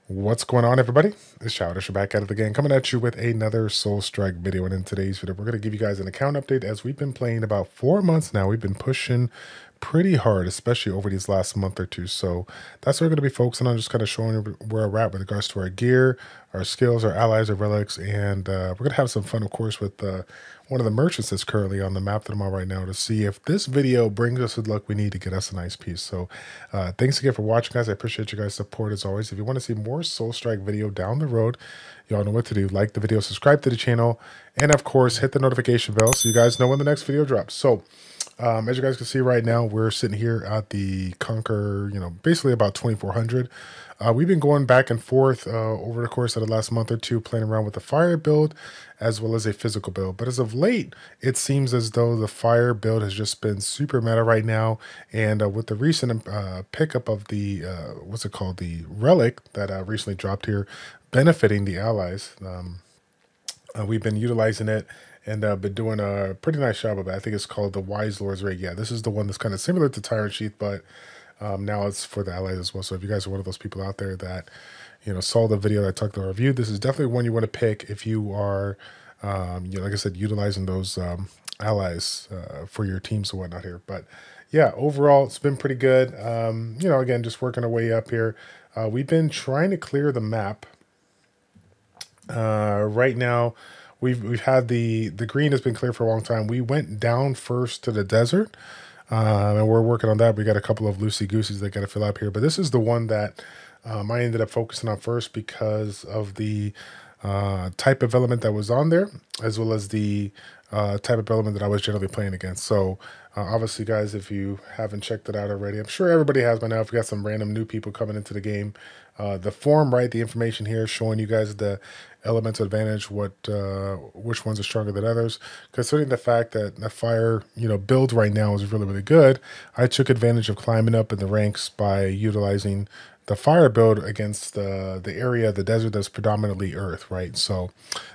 What's going on, everybody? It's Childish back at it again, coming at you with another Soul Strike video. And in today's video, we're going to give you guys an account update. As we've been playing about 4 months now, we've been pushing pretty hard, especially over these last month or two. So that's what we're going to be focusing on, just kind of showing you where we're at with regards to our gear, our skills, our allies, our relics, and we're going to have some fun, of course, with one of the merchants that's currently on the map that I'm on right now to see if this video brings us the luck we need to get us a nice piece. So thanks again for watching, guys. I appreciate you guys' support as always. If you want to see more Soul Strike video down the road, y'all know what to do. Like the video, subscribe to the channel, and of course, hit the notification bell so you guys know when the next video drops. So as you guys can see right now, we're sitting here at the Conquer, basically about 2400. We've been going back and forth over the course of the last month or two, playing around with the fire build as well as a physical build. But as of late, it seems as though the fire build has just been super meta right now. And with the recent pickup of the, what's it called, the relic that recently dropped here, benefiting the allies, we've been utilizing it and been doing a pretty nice job of it. I think it's called the Wise Lord's Rig. Yeah, this is the one that's kind of similar to Tyrant Sheath, but now it's for the allies as well. So if you guys are one of those people out there that, saw the video that I talked about review, this is definitely one you want to pick if you are, like I said, utilizing those allies for your teams and whatnot here. But yeah, overall, it's been pretty good. Again, just working our way up here. We've been trying to clear the map. Right now, we've had the green has been clear for a long time. We went down first to the desert, and we're working on that. We got a couple of loosey-goosies that got to fill up here, but this is the one that I ended up focusing on first because of the type of element that was on there, as well as the type of element that I was generally playing against. So obviously, guys, if you haven't checked it out already, I'm sure everybody has by now. If we got some random new people coming into the game, the form, right, the information here is showing you guys the elemental advantage, which ones are stronger than others. Considering the fact that the fire, build right now is really, really good, I took advantage of climbing up in the ranks by utilizing the fire build against the area of the desert that's predominantly earth, right? So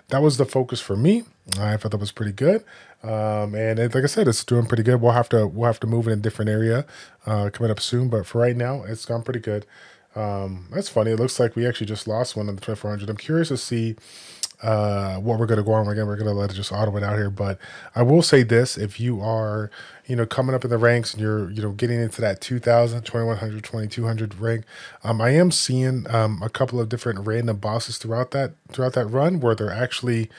that was the focus for me. I thought that was pretty good, and like I said, it's doing pretty good. We'll have to move in a different area coming up soon, but for right now, it's gone pretty good. That's funny. It looks like we actually just lost one on the 2400. I'm curious to see what we're going to go on. Again, we're going to let it just auto it out here. But I will say this: if you are, coming up in the ranks and you're, getting into that 2000, 2100, 2200 rank, I am seeing a couple of different random bosses throughout that run where they're actually,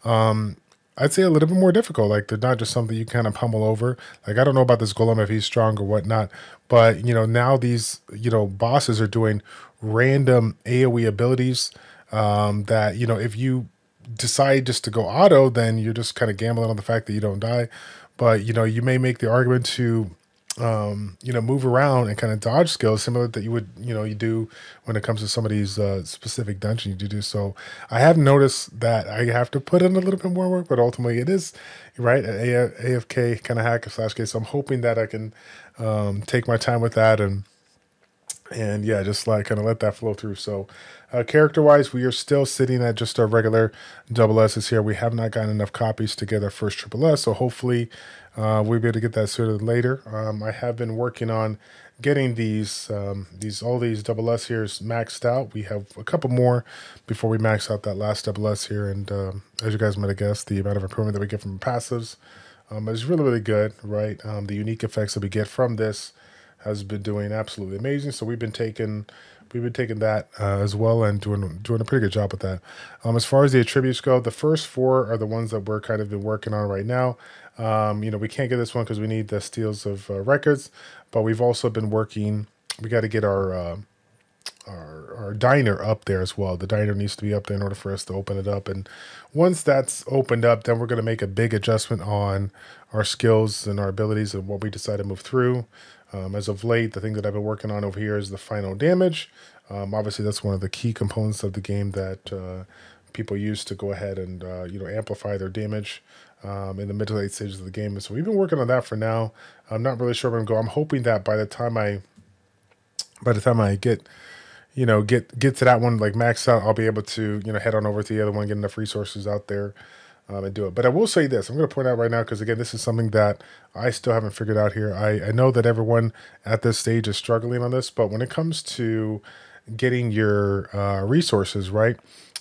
I'd say a little bit more difficult. Like they're not just something you kind of pummel over. Like I don't know about this golem if he's strong or whatnot, but now these bosses are doing random AOE abilities that if you decide just to go auto, then you're just kind of gambling on the fact that you don't die. But you may make the argument to move around and kind of dodge skills similar that you would, you do when it comes to some of these specific dungeons you do. So I have noticed that I have to put in a little bit more work, but ultimately it is, right, an AFK kind of hacker slash case. So I'm hoping that I can take my time with that and yeah, just like kind of let that flow through. So character-wise, we are still sitting at just our regular double S's here. We have not gotten enough copies to get our first triple S, so hopefully we'll be able to get that sooner than later. I have been working on getting all these double S here maxed out. We have a couple more before we max out that last double S here, and as you guys might have guessed, the amount of improvement that we get from passives is really, really good, right? The unique effects that we get from this has been doing absolutely amazing. So we've been taking that as well and doing a pretty good job with that. As far as the attributes go, the first 4 are the ones that we're kind of been working on right now. We can't get this one because we need the steals of records, but we've also been working. We got to get our diner up there as well. The diner needs to be up there in order for us to open it up. And once that's opened up, then we're going to make a big adjustment on our skills and our abilities and what we decide to move through. As of late, the thing that I've been working on over here is the final damage. Obviously, that's one of the key components of the game that people use to go ahead and amplify their damage in the mid to late stages of the game. And so we've been working on that for now. I'm not really sure where I'm going. I'm hoping that by the time I get to that one, like max out, I'll be able to head on over to the other one, get enough resources out there and do it. But I will say this, I'm going to point out right now, because again, this is something that I still haven't figured out here. I know that everyone at this stage is struggling on this, but when it comes to getting your resources, right?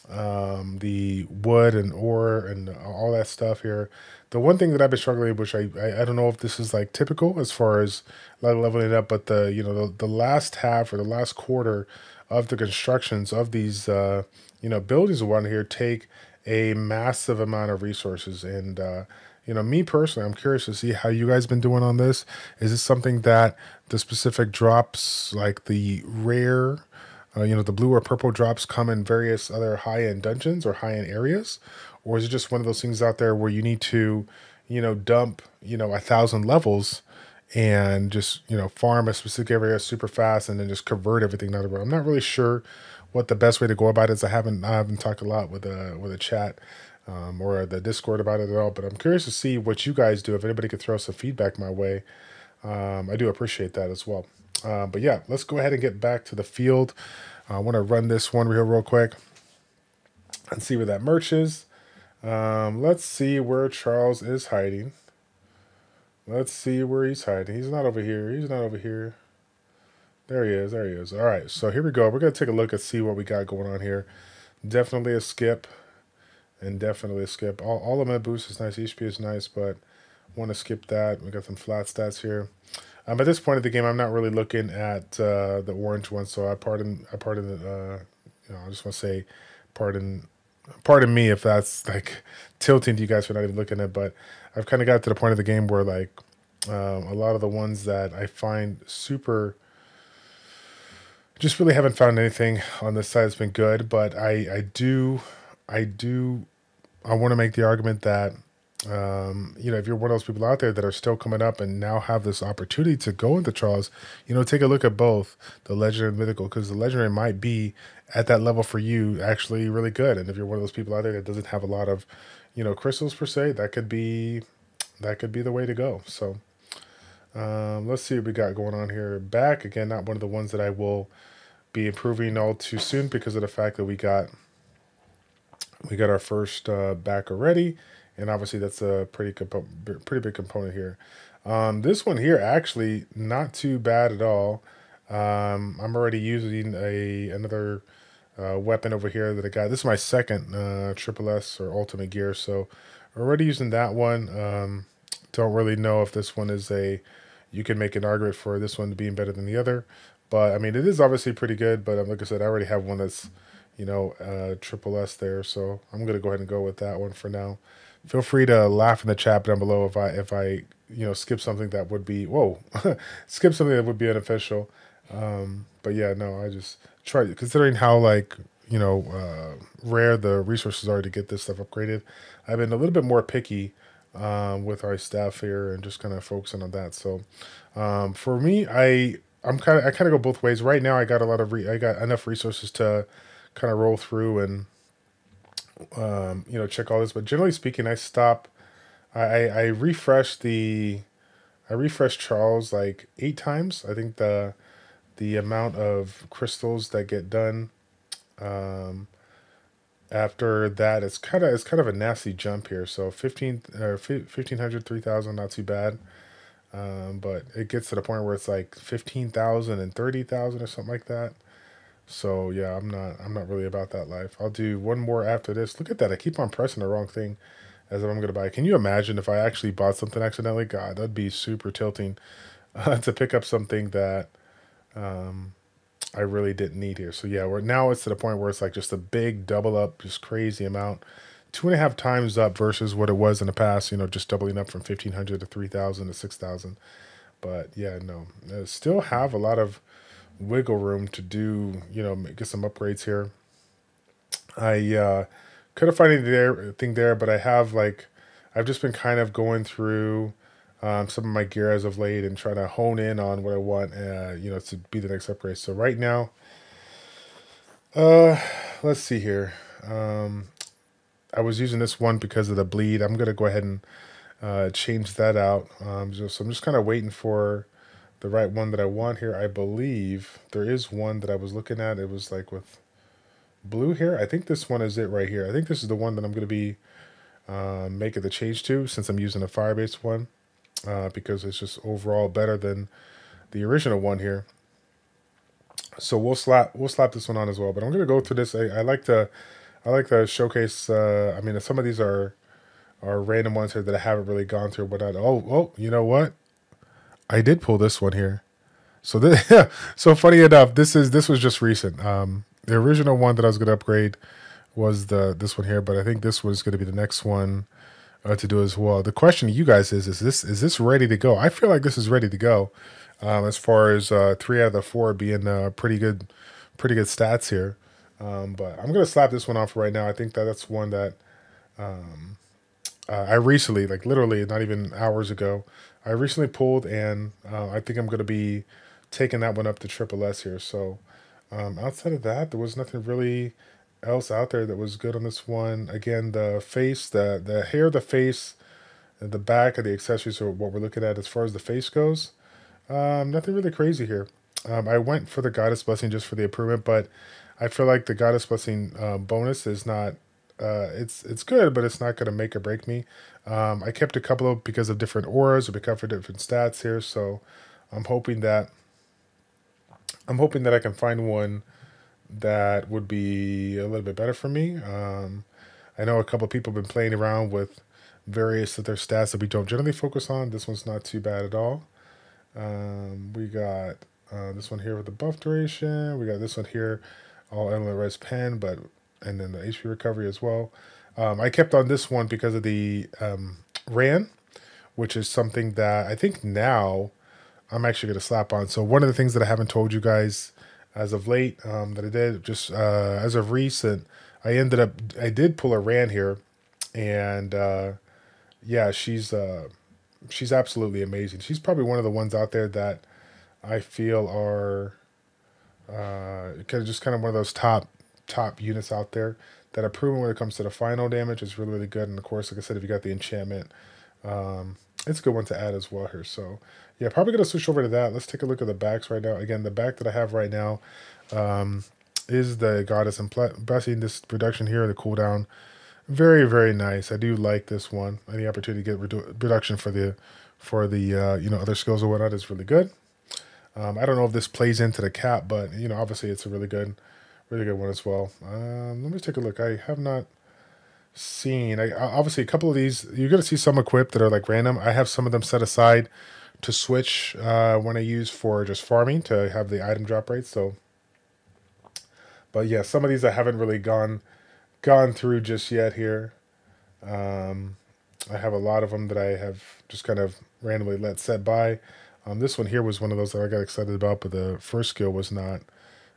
The wood and ore and all that stuff here. The one thing that I've been struggling, which I don't know if this is like typical as far as like leveling up, but the the last half or the last quarter of the constructions of these buildings around here take a massive amount of resources. And me personally, I'm curious to see how you guys been doing on this. Is this something that the specific drops, like the rare the blue or purple drops, come in various other high-end dungeons or high-end areas? Or is it just one of those things out there where you need to, dump, 1,000 levels and just, farm a specific area super fast and then just convert everything to other? I'm not really sure what the best way to go about it is. I haven't talked a lot with a chat or the Discord about it at all, but I'm curious to see what you guys do. If anybody could throw some feedback my way, I do appreciate that as well. But yeah, let's go ahead and get back to the field. I want to run this one real quick and see where that merch is. Let's see where Charles is hiding. Let's see where he's hiding. He's not over here. He's not over here. There he is. There he is. All right, so here we go. We're going to take a look and see what we got going on here. Definitely a skip. And definitely a skip. All of my boost is nice. HP is nice, but want to skip that. We got some flat stats here. At this point of the game, I'm not really looking at the orange one, so I pardon the, I just want to say pardon me if that's like tilting to you guys for not even looking at, but I've kind of got to the point of the game where like a lot of the ones that I find super, just really haven't found anything on this side that's been good, but I want to make the argument that if you're one of those people out there that are still coming up and now have this opportunity to go into Charles, take a look at both the legendary and mythical, because the legendary might be at that level for you actually really good. And if you're one of those people out there that doesn't have a lot of, crystals per se, that could be the way to go. So let's see what we got going on here. Back again, not one of the ones that I will be improving all too soon because of the fact that we got our first back already. And obviously that's a pretty big component here. This one here, actually not too bad at all. I'm already using another weapon over here that I got. This is my second Triple S or Ultimate Gear, so already using that one. Don't really know if this one is you can make an argument for this one being better than the other. But, I mean, it is obviously pretty good. But like I said, I already have one that's, Triple S there. So I'm going to go ahead and go with that one for now. Feel free to laugh in the chat down below if I skip something that would be, skip something that would be unofficial. But yeah, no, I just try, considering how rare the resources are to get this stuff upgraded. I've been a little bit more picky with our staff here and just kind of focusing on that. So for me, I kind of go both ways. Right now, I got I got enough resources to kind of roll through and check all this. But generally speaking, I refreshed Charles like 8 times. I think the amount of crystals that get done after that, it's kind of a nasty jump here. So 1,500, 3,000, not too bad. But it gets to the point where it's like 15,000 and 30,000 or something like that. So yeah, I'm not really about that life. I'll do one more after this. Look at that. I keep on pressing the wrong thing as if I'm going to buy. Can you imagine if I actually bought something accidentally? God, that'd be super tilting to pick up something that I really didn't need here. So yeah, now it's to the point where it's like just a big double up, just crazy amount. 2.5 times up versus what it was in the past, just doubling up from 1,500 to 3,000 to 6,000. But yeah, no, I still have a lot of wiggle room to do, get some upgrades here. I couldn't find anything there, but I've just been kind of going through some of my gear as of late and trying to hone in on what I want, to be the next upgrade. So right now, let's see here. I was using this one because of the bleed. I'm going to go ahead and change that out. So I'm just kind of waiting for the right one that I want here. I believe there is one that I was looking at. It was like with blue here. I think this one is it right here. I think this is the one that I'm going to be making the change to, since I'm using a fire-based one, because it's just overall better than the original one here. So we'll slap this one on as well. But I'm gonna go through this. I like to showcase. I mean, some of these are random ones here that I haven't really gone through. But you know what? I did pull this one here. So this, so funny enough, this was just recent. The original one that I was gonna upgrade was this one here, but I think this was gonna be the next one to do as well. The question to you guys is this ready to go? I feel like this is ready to go. As far as 3 out of the 4 being pretty good stats here. But I'm gonna slap this one off right now. I think that's one that I recently, like literally not even hours ago, I recently pulled, and I think I'm gonna be taking that one up to triple S here. So outside of that, there was nothing really else out there that was good on this one. Again, the face, the hair, the face, and the back of the accessories are what we're looking at as far as the face goes. Nothing really crazy here. I went for the Goddess Blessing just for the improvement, but I feel like the Goddess Blessing bonus is not. It's good, but it's not going to make or break me. I kept a couple of because of different auras or because of different stats here, so I'm hoping that I can find one that would be a little bit better for me. I know a couple of people have been playing around with various of their stats that we don't generally focus on. This one's not too bad at all. We got this one here with the buff duration. We got this one here, all element res pen, and then the HP recovery as well. I kept on this one because of the ran, which is something that I think now I'm actually going to slap on. So one of the things that I haven't told you guys as of late that I did just as of recent, I did pull a ran here, and yeah, she's absolutely amazing. She's probably one of the ones out there that I feel are kind of one of those top units out there that are proven when it comes to the final damage is really really good. And of course, like I said, if you got the enchantment, it's a good one to add as well here. So yeah, probably gonna switch over to that. Let's take a look at the backs right now. Again, the back that I have right now is the Goddess and Blessing. This reduction here, the cooldown, very very nice. I do like this one. Any opportunity to get reduction for the other skills or whatnot is really good. I don't know if this plays into the cap, but obviously it's a really good one as well. Let me take a look. I have not seen. Obviously a couple of these you're gonna see some equipped that are like random. I have some of them set aside to switch when I use for just farming to have the item drop rate. So, but yeah, some of these I haven't really gone through just yet here. I have a lot of them that I have just kind of randomly let set by. This one here was one of those that I got excited about, but the first skill was not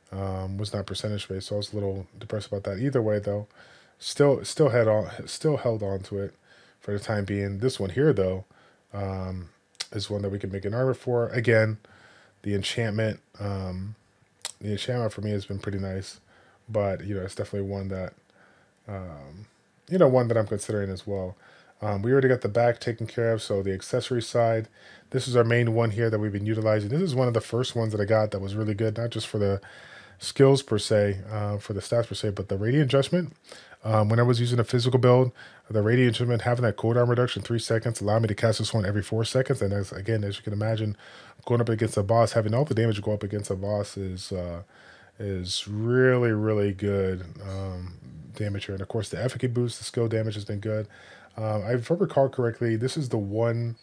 percentage based, so I was a little depressed about that. Either way, though, still held on to it for the time being. This one here, though, is one that we can make an armor for. Again, the enchantment for me has been pretty nice, but it's definitely one that I'm considering as well. We already got the back taken care of, so the accessory side, this is our main one here that we've been utilizing. This is one of the first ones that I got that was really good, not just for the skills per se, for the stats per se, but the radiant adjustment. When I was using a physical build, the radiant adjustment having that cooldown reduction 3 seconds allowed me to cast this one every 4 seconds. And as you can imagine, going up against a boss, having all the damage go up against a boss is really really good damage here. And of course, the efficacy boost, the skill damage has been good. If I recall correctly, this is the one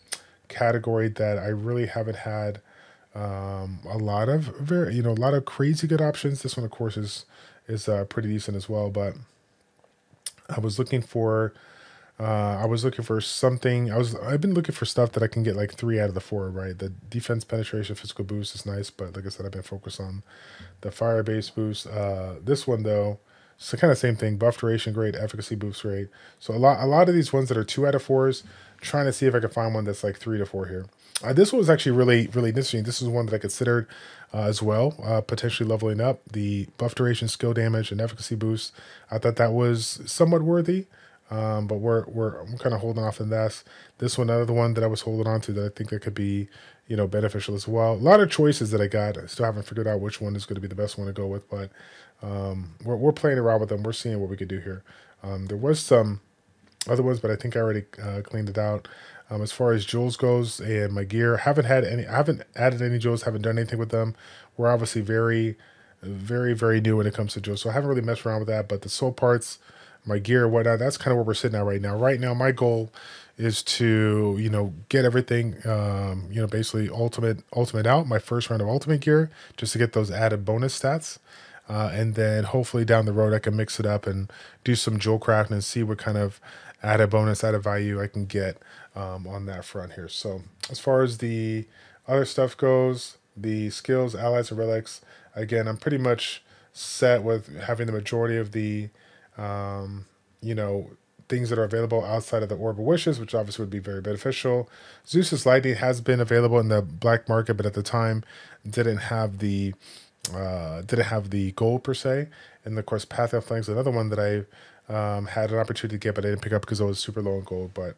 category that I really haven't had a lot of a lot of crazy good options. This one, of course, is pretty decent as well. But I was looking for something. I've been looking for stuff that I can get like 3 out of the 4. Right, the defense penetration physical boost is nice, but like I said, I've been focused on the fire base boost. This one though. So kind of same thing, buff duration great, efficacy boost great. So a lot of these ones that are 2 out of 4s, trying to see if I can find one that's like 3 to 4 here. This one was actually really really interesting. This is one that I considered as well, potentially leveling up the buff duration, skill damage, and efficacy boost. I thought that was somewhat worthy, but I'm kind of holding off on this one. Another one that I was holding on to that I think that could be beneficial as well. A lot of choices that I got. I still haven't figured out which one is going to be the best one to go with, but we're playing around with them. We're seeing what we could do here. There was some other ones, but I think I already cleaned it out. As far as jewels goes and my gear, I haven't added any jewels, haven't done anything with them. We're obviously very very, very new when it comes to Joe. So I haven't really messed around with that, but the soul parts, my gear, whatnot, that's kind of where we're sitting at right now. Right now, my goal is to, get everything, basically ultimate out, my first round of ultimate gear, just to get those added bonus stats. And then hopefully down the road, I can mix it up and do some jewel crafting and see what kind of added bonus, added value I can get on that front here. So as far as the other stuff goes, the skills, allies, and relics, again, I'm pretty much set with having the majority of the, things that are available outside of the Orb of Wishes, which obviously would be very beneficial. Zeus's Lightning has been available in the black market, but at the time didn't have the gold per se. And of course, Path of Flanks, another one that I had an opportunity to get, but I didn't pick up because it was super low in gold. But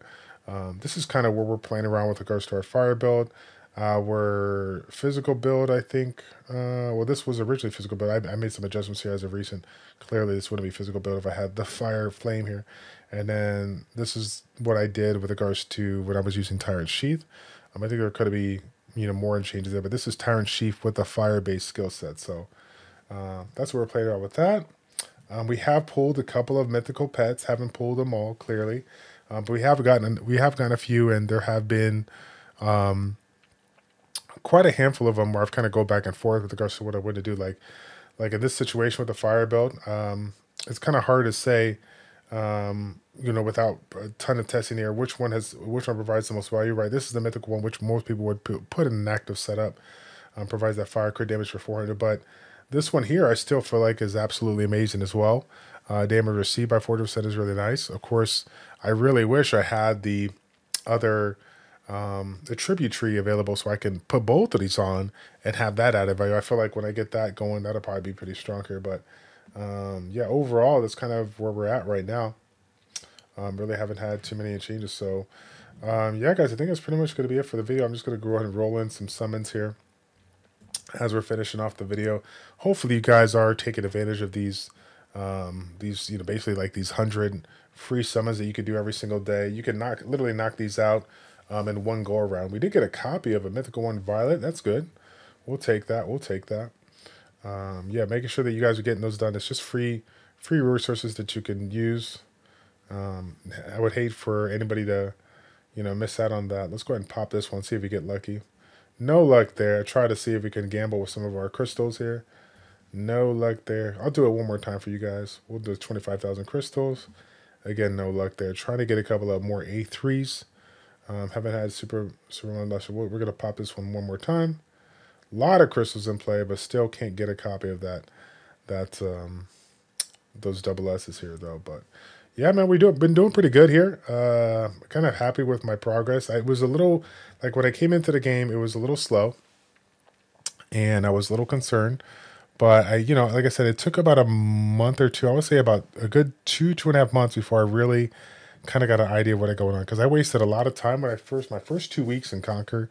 this is kind of where we're playing around with regards to our fire build. Our physical build, I think, this was originally physical build. I made some adjustments here as of recent. Clearly, this wouldn't be physical build if I had the fire flame here. And then this is what I did with regards to when I was using Tyrant Sheath. I think there could be, more changes there, but this is Tyrant Sheath with the fire-based skill set. So that's what we're playing around with that. We have pulled a couple of mythical pets. Haven't pulled them all, clearly. But we have gotten a few, and there have been quite a handful of them where I've kind of go back and forth with regards to what I want to do. Like in this situation with the fire build, it's kind of hard to say, without a ton of testing here, which one provides the most value. Right, this is the mythical one, which most people would put in an active setup. Provides that fire crit damage for 400, but this one here I still feel like is absolutely amazing as well. Damage received by 40% is really nice. Of course, I really wish I had the other the tribute tree available so I can put both of these on and have that added value. I feel like when I get that going, that'll probably be pretty strong here. But yeah, overall, that's kind of where we're at right now. Really haven't had too many changes. So yeah, guys, I think that's pretty much going to be it for the video. I'm just going to go ahead and roll in some summons here as we're finishing off the video. Hopefully you guys are taking advantage of these basically like these 100 free summons that you could do every single day. You can literally knock these out in one go around. We did get a copy of a mythical one, Violet. That's good. We'll take that. Yeah, making sure that you guys are getting those done. It's just free resources that you can use. I would hate for anybody to miss out on that. Let's go ahead and pop this one, see if we get lucky. No luck there. Try to see if we can gamble with some of our crystals here. No luck there. I'll do it one more time for you guys. We'll do 25,000 crystals. Again, no luck there. Trying to get a couple of more A3s. Haven't had super luck. We're going to pop this one more time. A lot of crystals in play, but still can't get a copy of those double S's here, though. But yeah, man, been doing pretty good here. Kind of happy with my progress. I was a little, like when I came into the game, it was a little slow. And I was a little concerned. But like I said, it took about a month or two. I would say about a good 2.5 months before I really kind of got an idea of what was going on. Because I wasted a lot of time when my first 2 weeks in Conquer,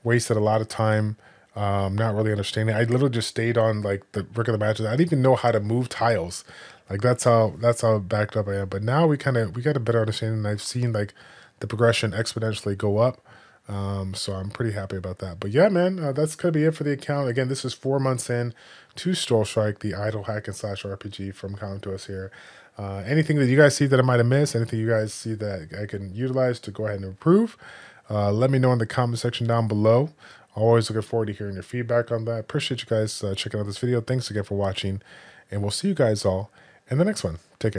wasted a lot of time not really understanding. I literally just stayed on like the regular matches. I didn't even know how to move tiles. Like that's how backed up I am. But now we got a better understanding. And I've seen like the progression exponentially go up. So I'm pretty happy about that. But yeah, man, that's gonna be it for the account. Again, this is 4 months in to Stroll Strike, the idle hack and slash RPG from Come To Us here. Anything that you guys see that I might have missed, anything you guys see that I can utilize to go ahead and improve, let me know in the comment section down below. Always looking forward to hearing your feedback on that. Appreciate you guys checking out this video. Thanks again for watching, and we'll see you guys all in the next one. Take care.